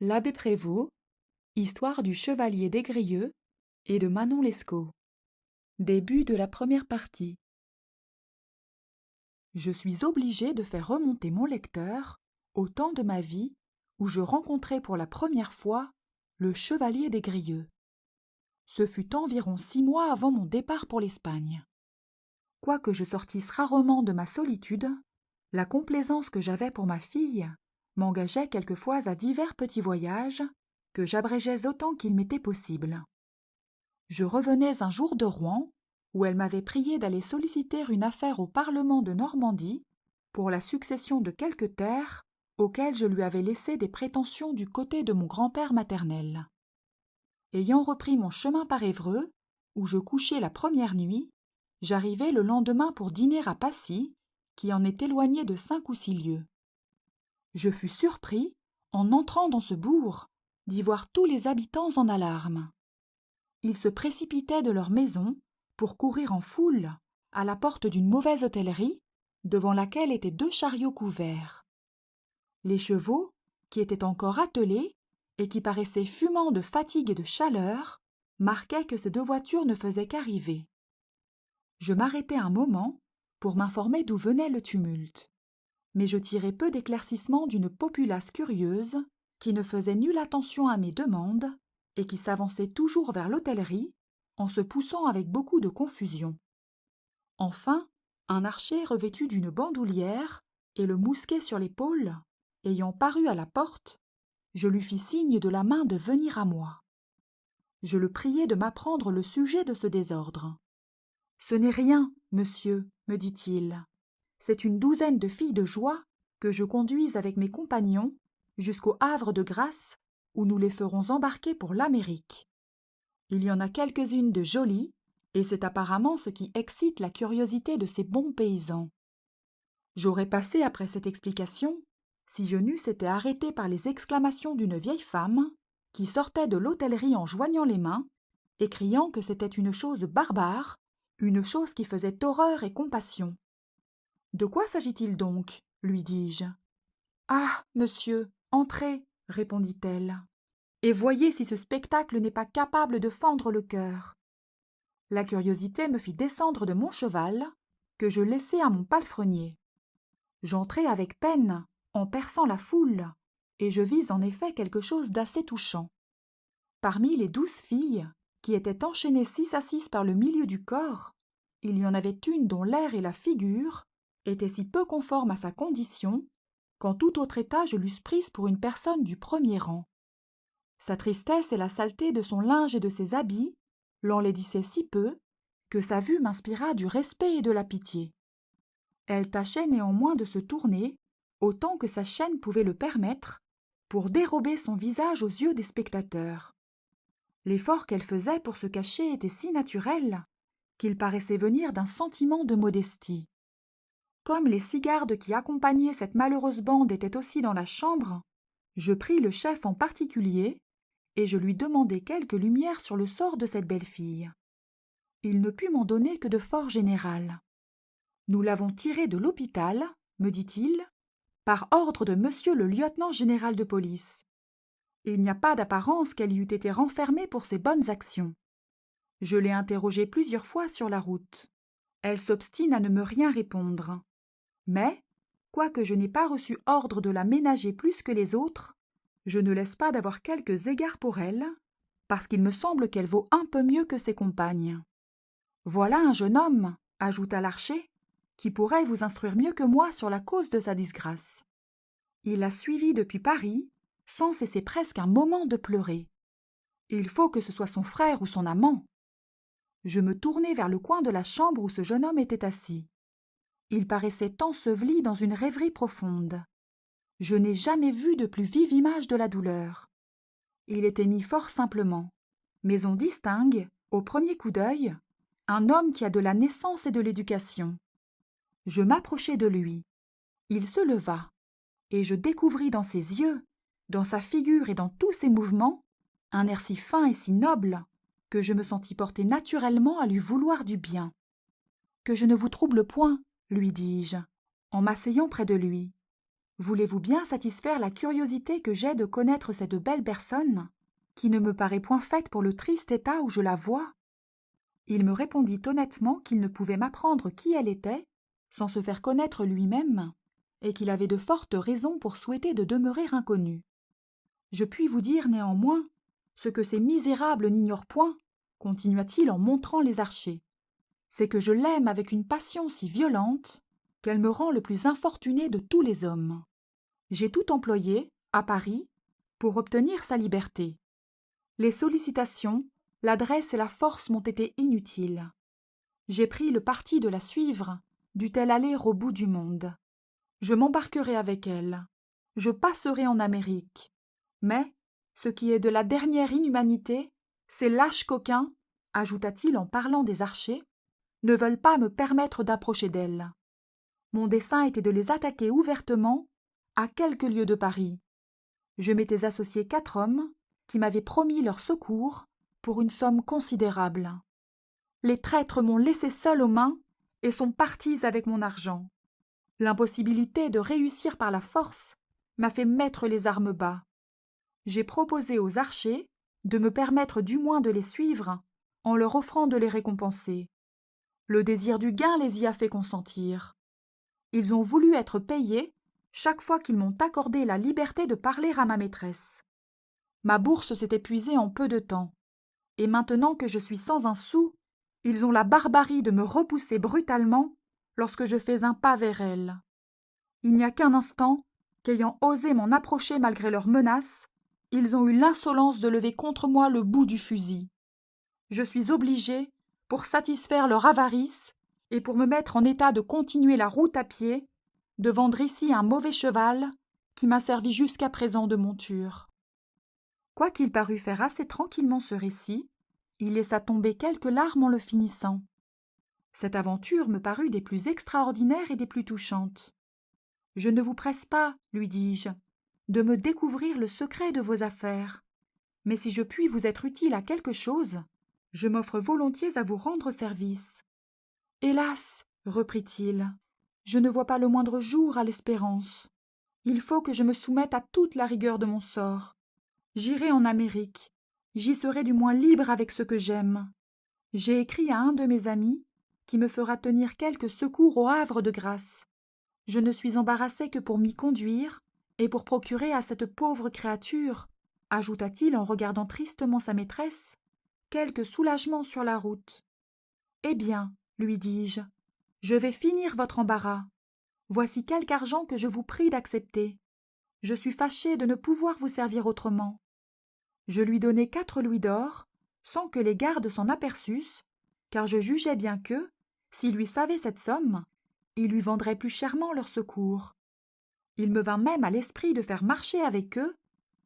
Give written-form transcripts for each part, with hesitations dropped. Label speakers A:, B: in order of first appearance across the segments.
A: L'Abbé Prévost, Histoire du Chevalier des Grieux et de Manon Lescaut. Début de la première partie. Je suis obligé de faire remonter mon lecteur au temps de ma vie où je rencontrai pour la première fois le Chevalier des Grieux. Ce fut environ 6 mois avant mon départ pour l'Espagne. Quoique je sortisse rarement de ma solitude, la complaisance que j'avais pour ma fille m'engageait quelquefois à divers petits voyages que j'abrégeais autant qu'il m'était possible. Je revenais un jour de Rouen, où elle m'avait prié d'aller solliciter une affaire au Parlement de Normandie pour la succession de quelques terres auxquelles je lui avais laissé des prétentions du côté de mon grand-père maternel. Ayant repris mon chemin par Évreux, où je couchai la première nuit, j'arrivai le lendemain pour dîner à Passy, qui en est éloigné de 5 ou 6 lieues. Je fus surpris, en entrant dans ce bourg, d'y voir tous les habitants en alarme. Ils se précipitaient de leur maison pour courir en foule à la porte d'une mauvaise hôtellerie, devant laquelle étaient 2 chariots couverts. Les chevaux, qui étaient encore attelés et qui paraissaient fumants de fatigue et de chaleur, marquaient que ces 2 voitures ne faisaient qu'arriver. Je m'arrêtai un moment pour m'informer d'où venait le tumulte, mais je tirai peu d'éclaircissements d'une populace curieuse qui ne faisait nulle attention à mes demandes et qui s'avançait toujours vers l'hôtellerie en se poussant avec beaucoup de confusion. Enfin, un archer revêtu d'une bandoulière et le mousquet sur l'épaule, ayant paru à la porte, je lui fis signe de la main de venir à moi. Je le priai de m'apprendre le sujet de ce désordre. « Ce n'est rien, monsieur, me dit-il. C'est une douzaine de filles de joie que je conduis avec mes compagnons jusqu'au Havre de Grâce, où nous les ferons embarquer pour l'Amérique. Il y en a quelques-unes de jolies, et c'est apparemment ce qui excite la curiosité de ces bons paysans. » J'aurais passé après cette explication si je n'eusse été arrêté par les exclamations d'une vieille femme qui sortait de l'hôtellerie en joignant les mains et criant que c'était une chose barbare, une chose qui faisait horreur et compassion. « De quoi s'agit-il donc ?» lui dis-je. « Ah, monsieur, entrez, répondit-elle, et voyez si ce spectacle n'est pas capable de fendre le cœur. » La curiosité me fit descendre de mon cheval, que je laissai à mon palefrenier. J'entrai avec peine, en perçant la foule, et je vis en effet quelque chose d'assez touchant. Parmi les 12 filles, qui étaient enchaînées 6 à 6 par le milieu du corps, il y en avait une dont l'air et la figure étaient si peu conformes à sa condition qu'en tout autre état je l'eusse prise pour une personne du premier rang. Sa tristesse et la saleté de son linge et de ses habits l'enlaidissaient si peu que sa vue m'inspira du respect et de la pitié. Elle tâchait néanmoins de se tourner, autant que sa chaîne pouvait le permettre, pour dérober son visage aux yeux des spectateurs. L'effort qu'elle faisait pour se cacher était si naturel qu'il paraissait venir d'un sentiment de modestie. Comme les 6 gardes qui accompagnaient cette malheureuse bande étaient aussi dans la chambre, je pris le chef en particulier, et je lui demandai quelques lumières sur le sort de cette belle fille. Il ne put m'en donner que de fort générales. « Nous l'avons tirée de l'hôpital, me dit-il, par ordre de monsieur le lieutenant général de police. Il n'y a pas d'apparence qu'elle y eût été renfermée pour ses bonnes actions. Je l'ai interrogée plusieurs fois sur la route. Elle s'obstine à ne me rien répondre. Mais, quoique je n'ai pas reçu ordre de la ménager plus que les autres, je ne laisse pas d'avoir quelques égards pour elle, parce qu'il me semble qu'elle vaut un peu mieux que ses compagnes. Voilà un jeune homme, ajouta l'archer, qui pourrait vous instruire mieux que moi sur la cause de sa disgrâce. Il l'a suivie depuis Paris, sans cesser presque un moment de pleurer. Il faut que ce soit son frère ou son amant. Je me tournai vers le coin de la chambre où ce jeune homme était assis. Il paraissait enseveli dans une rêverie profonde. Je n'ai jamais vu de plus vive image de la douleur. Il était mis fort simplement, mais on distingue, au premier coup d'œil, un homme qui a de la naissance et de l'éducation. Je m'approchai de lui. Il se leva, et je découvris dans ses yeux, dans sa figure et dans tous ses mouvements, un air si fin et si noble que je me sentis porter naturellement à lui vouloir du bien. « Que je ne vous trouble point, lui dis-je, en m'asseyant près de lui. Voulez-vous bien satisfaire la curiosité que j'ai de connaître cette belle personne, qui ne me paraît point faite pour le triste état où je la vois ?» Il me répondit honnêtement qu'il ne pouvait m'apprendre qui elle était, sans se faire connaître lui-même, et qu'il avait de fortes raisons pour souhaiter de demeurer inconnu. Je puis vous dire néanmoins ce que ces misérables n'ignorent point, continua-t-il en montrant les archers, c'est que je l'aime avec une passion si violente qu'elle me rend le plus infortuné de tous les hommes. J'ai tout employé, à Paris, pour obtenir sa liberté. Les sollicitations, l'adresse et la force m'ont été inutiles. J'ai pris le parti de la suivre, dût-elle aller au bout du monde. Je m'embarquerai avec elle. Je passerai en Amérique. Mais, ce qui est de la dernière inhumanité, ces lâches coquins, ajouta-t-il en parlant des archers, ne veulent pas me permettre d'approcher d'elle. Mon dessein était de les attaquer ouvertement, à quelques lieues de Paris. Je m'étais associé 4 hommes qui m'avaient promis leur secours pour une somme considérable. Les traîtres m'ont laissé seul aux mains et sont partis avec mon argent. L'impossibilité de réussir par la force m'a fait mettre les armes bas. J'ai proposé aux archers de me permettre du moins de les suivre en leur offrant de les récompenser. Le désir du gain les y a fait consentir. Ils ont voulu être payés chaque fois qu'ils m'ont accordé la liberté de parler à ma maîtresse. Ma bourse s'est épuisée en peu de temps, et maintenant que je suis sans un sou, ils ont la barbarie de me repousser brutalement lorsque je fais un pas vers elle. Il n'y a qu'un instant qu'ayant osé m'en approcher malgré leurs menaces, ils ont eu l'insolence de lever contre moi le bout du fusil. Je suis obligé, pour satisfaire leur avarice et pour me mettre en état de continuer la route à pied, de vendre ici un mauvais cheval qui m'a servi jusqu'à présent de monture. » Quoiqu'il parût faire assez tranquillement ce récit, il laissa tomber quelques larmes en le finissant. Cette aventure me parut des plus extraordinaires et des plus touchantes. « Je ne vous presse pas, lui dis-je, de me découvrir le secret de vos affaires, mais si je puis vous être utile à quelque chose, je m'offre volontiers à vous rendre service. »« Hélas, reprit-il, je ne vois pas le moindre jour à l'espérance. Il faut que je me soumette à toute la rigueur de mon sort. J'irai en Amérique. J'y serai du moins libre avec ce que j'aime. J'ai écrit à un de mes amis qui me fera tenir quelque secours au Havre de grâce. Je ne suis embarrassé que pour m'y conduire et pour procurer à cette pauvre créature, ajouta-t-il en regardant tristement sa maîtresse, quelque soulagement sur la route. « Eh bien, lui dis-je, je vais finir votre embarras. Voici quelque argent que je vous prie d'accepter. Je suis fâché de ne pouvoir vous servir autrement. » Je lui donnai 4 louis d'or, sans que les gardes s'en aperçussent, car je jugeais bien que, s'ils lui savaient cette somme, ils lui vendraient plus chèrement leur secours. Il me vint même à l'esprit de faire marcher avec eux,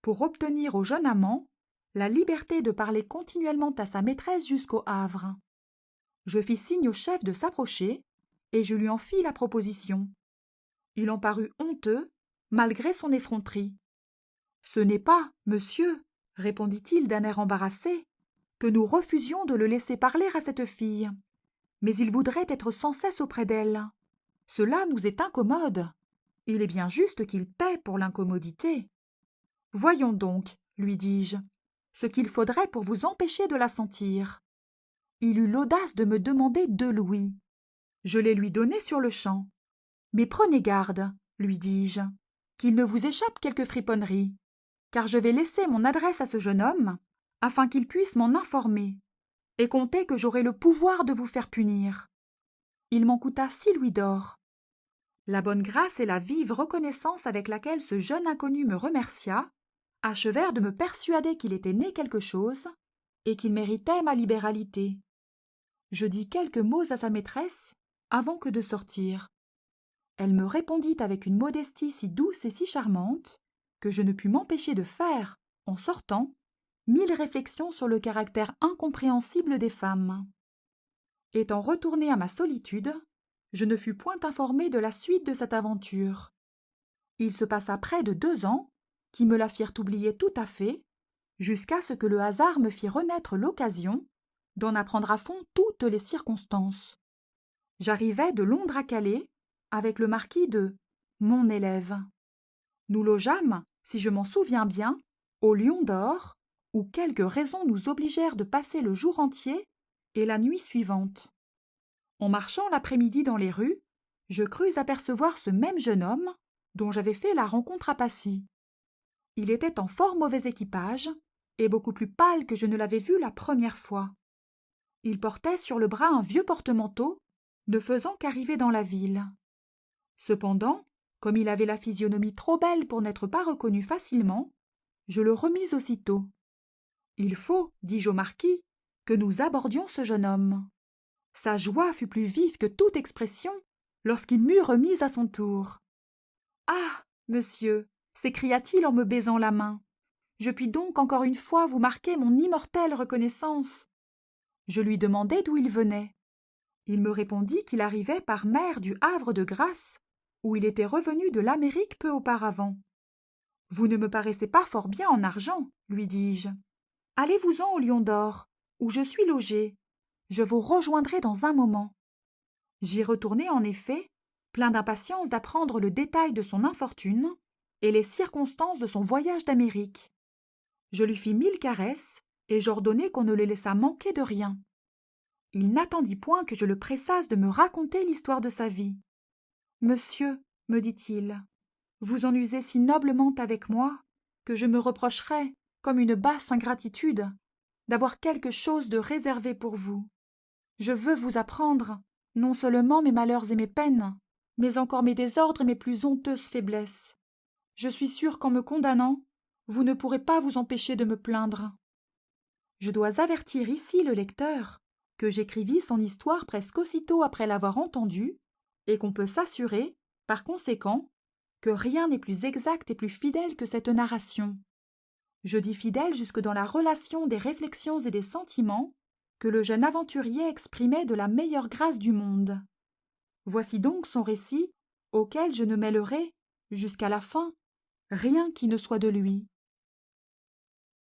A: pour obtenir au jeune amant la liberté de parler continuellement à sa maîtresse jusqu'au Havre. Je fis signe au chef de s'approcher, et je lui en fis la proposition. Il en parut honteux, malgré son effronterie. « Ce n'est pas, monsieur, répondit-il d'un air embarrassé, que nous refusions de le laisser parler à cette fille. Mais il voudrait être sans cesse auprès d'elle. Cela nous est incommode. Il est bien juste qu'il paie pour l'incommodité. Voyons donc, lui dis-je, ce qu'il faudrait pour vous empêcher de la sentir. » Il eut l'audace de me demander 2 louis. Je les lui donnai sur-le-champ. « Mais prenez garde, lui dis-je, qu'il ne vous échappe quelque friponnerie, car je vais laisser mon adresse à ce jeune homme, afin qu'il puisse m'en informer, et comptez que j'aurai le pouvoir de vous faire punir. » Il m'en coûta 6 louis d'or. La bonne grâce et la vive reconnaissance avec laquelle ce jeune inconnu me remercia achevèrent de me persuader qu'il était né quelque chose et qu'il méritait ma libéralité. Je dis quelques mots à sa maîtresse avant que de sortir. Elle me répondit avec une modestie si douce et si charmante que je ne pus m'empêcher de faire, en sortant, 1000 réflexions sur le caractère incompréhensible des femmes. Étant retourné à ma solitude, je ne fus point informé de la suite de cette aventure. Il se passa près de 2 ans, qui me la firent oublier tout à fait, jusqu'à ce que le hasard me fit renaître l'occasion d'en apprendre à fond toutes les circonstances. J'arrivai de Londres à Calais avec le marquis de mon élève. Nous logeâmes, si je m'en souviens bien, au Lion d'Or, où quelques raisons nous obligèrent de passer le jour entier et la nuit suivante. En marchant l'après-midi dans les rues, je crus apercevoir ce même jeune homme dont j'avais fait la rencontre à Passy. Il était en fort mauvais équipage et beaucoup plus pâle que je ne l'avais vu la première fois. Il portait sur le bras un vieux porte-manteau, ne faisant qu'arriver dans la ville. Cependant, comme il avait la physionomie trop belle pour n'être pas reconnu facilement, je le remis aussitôt. « Il faut, dis-je au marquis, que nous abordions ce jeune homme. » Sa joie fut plus vive que toute expression lorsqu'il m'eut remise à son tour. « Ah, monsieur !» s'écria-t-il en me baisant la main. « Je puis donc encore une fois vous marquer mon immortelle reconnaissance. » Je lui demandai d'où il venait. Il me répondit qu'il arrivait par mer du Havre de Grâce, où il était revenu de l'Amérique peu auparavant. « Vous ne me paraissez pas fort bien en argent, lui dis-je. Allez-vous-en au Lion d'Or, où je suis logé. Je vous rejoindrai dans un moment. » J'y retournai en effet, plein d'impatience d'apprendre le détail de son infortune et les circonstances de son voyage d'Amérique. Je lui fis 1000 caresses et j'ordonnai qu'on ne le laissât manquer de rien. Il n'attendit point que je le pressasse de me raconter l'histoire de sa vie. « Monsieur, me dit-il, vous en usez si noblement avec moi que je me reprocherais, comme une basse ingratitude, d'avoir quelque chose de réservé pour vous. Je veux vous apprendre, non seulement mes malheurs et mes peines, mais encore mes désordres et mes plus honteuses faiblesses. Je suis sûre qu'en me condamnant, vous ne pourrez pas vous empêcher de me plaindre. » Je dois avertir ici le lecteur que j'écrivis son histoire presque aussitôt après l'avoir entendue, et qu'on peut s'assurer, par conséquent, que rien n'est plus exact et plus fidèle que cette narration. Je dis fidèle jusque dans la relation des réflexions et des sentiments que le jeune aventurier exprimait de la meilleure grâce du monde. Voici donc son récit, auquel je ne mêlerai, jusqu'à la fin, rien qui ne soit de lui.